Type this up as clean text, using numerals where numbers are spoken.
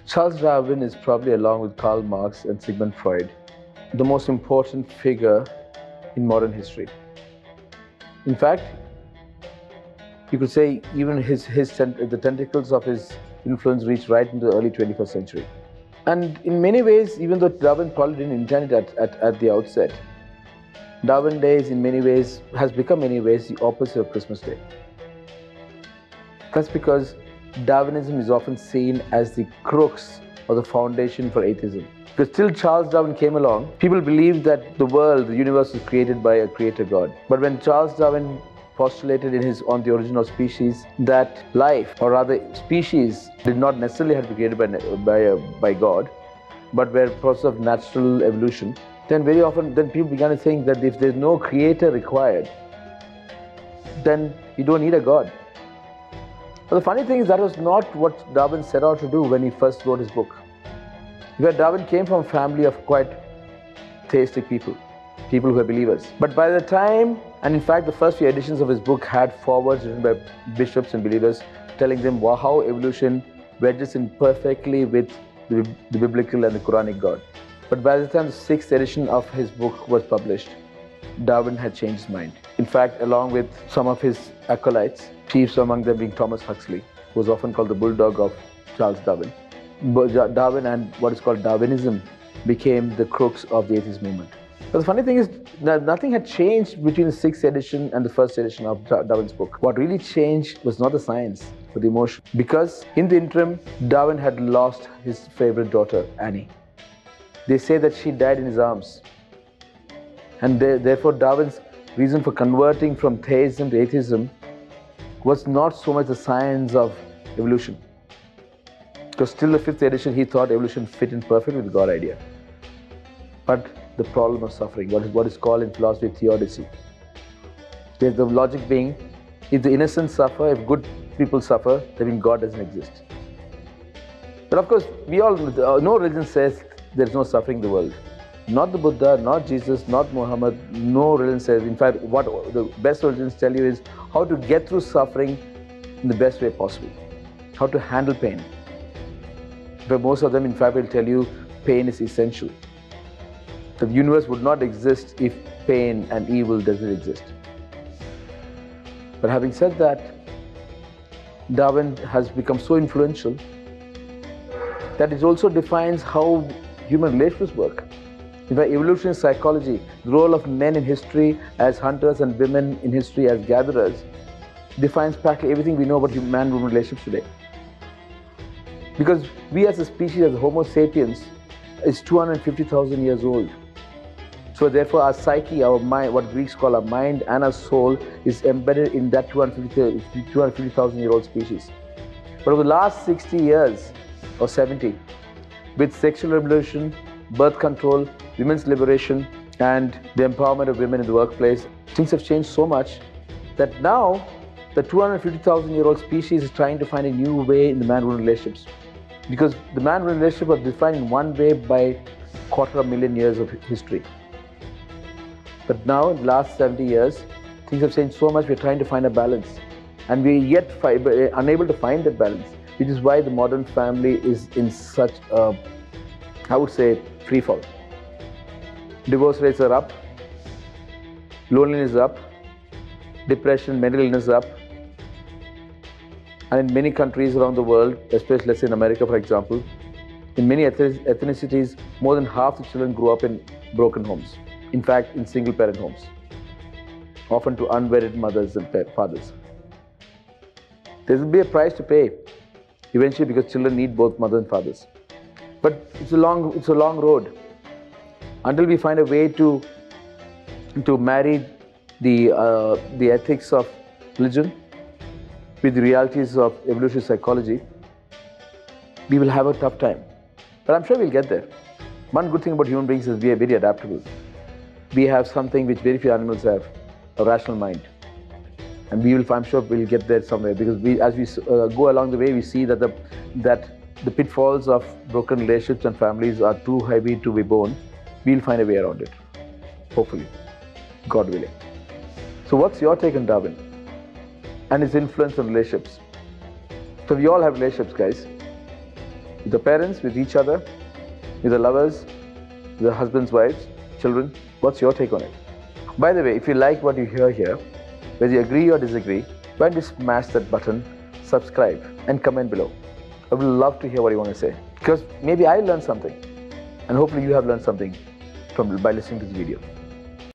Charles Darwin is probably, along with Karl Marx and Sigmund Freud, the most important figure in modern history. In fact, you could say even the tentacles of his influence reached right into the early 21st century. And in many ways, even though Darwin probably didn't intend it at the outset, Darwin Day in many ways has become many ways the opposite of Christmas Day. That's because Darwinism is often seen as the crux or the foundation for atheism. Because till Charles Darwin came along, people believed that the world, the universe, was created by a creator God. But when Charles Darwin postulated On the Origin of Species that life, or rather species, did not necessarily have to be created by God, but were a process of natural evolution, then very often people began to think that if there's no creator required, then you don't need a God. But the funny thing is that was not what Darwin set out to do when he first wrote his book. Where Darwin came from a family of quite theistic people who were believers. But by the time, and in fact the first few editions of his book had forewords written by bishops and believers telling them how evolution wedges in perfectly with the biblical and the Quranic God. But by the time the 6th edition of his book was published, Darwin had changed his mind. In fact, along with some of his acolytes, chiefs among them being Thomas Huxley, who was often called the bulldog of Charles Darwin, Darwin and what is called Darwinism became the crux of the atheist movement. But the funny thing is that nothing had changed between the 6th edition and the 1st edition of Darwin's book. What really changed was not the science, but the emotion. Because in the interim, Darwin had lost his favorite daughter, Annie. They say that she died in his arms. And therefore Darwin's reason for converting from theism to atheism was not so much the science of evolution. Because till the 5th edition, he thought evolution fit in perfectly with the God idea. But the problem of suffering, what is called in philosophy theodicy. The logic being, if the innocent suffer, if good people suffer, then means God doesn't exist. But of course, no religion says there is no suffering in the world. Not the Buddha, not Jesus, not Muhammad, no religion says. In fact, what the best religions tell you is how to get through suffering in the best way possible. How to handle pain. But most of them, in fact, will tell you pain is essential. The universe would not exist if pain and evil doesn't exist. But having said that, Darwin has become so influential that it also defines how human relationships work. In fact, evolutionary psychology, the role of men in history as hunters and women in history as gatherers, defines practically everything we know about man-woman relationships today. Because we as a species, as Homo sapiens, is 250,000 years old. So therefore our psyche, our mind, what Greeks call our mind and our soul, is embedded in that 250,000-year-old species. But over the last 60 years or 70, with sexual revolution, birth control, women's liberation, and the empowerment of women in the workplace, things have changed so much that now the 250,000-year-old species is trying to find a new way in the man-woman relationships. Because the man-woman relationship was defined in one way by 250,000 years of history. But now, in the last 70 years, things have changed so much, we're trying to find a balance. And we're yet unable to find that balance, which is why the modern family is in such a, I would say, free fall. Divorce rates are up, loneliness is up, depression, mental illness is up. And in many countries around the world, especially let's say in America for example, in many ethnicities, more than half the children grew up in broken homes. In fact, in single parent homes, often to unwedded mothers and fathers. There will be a price to pay eventually because children need both mothers and fathers. But it's a long road until we find a way to marry the ethics of religion with the realities of evolutionary psychology. We will have a tough time. But I'm sure we'll get there. One good thing about human beings is we are very adaptable. We have something which very few animals have, a rational mind. And I'm sure we'll get there somewhere, because as we go along the way, we see that the pitfalls of broken relationships and families are too heavy to be borne. We'll find a way around it, hopefully, God willing. So what's your take on Darwin and his influence on relationships? So we all have relationships, guys. With the parents, with each other, with the lovers, with the husbands, wives, children. What's your take on it? By the way, if you like what you hear here, whether you agree or disagree, why don't you smash that button, subscribe, and comment below. I would love to hear what you want to say, because maybe I learned something, and hopefully you have learned something by listening to this video.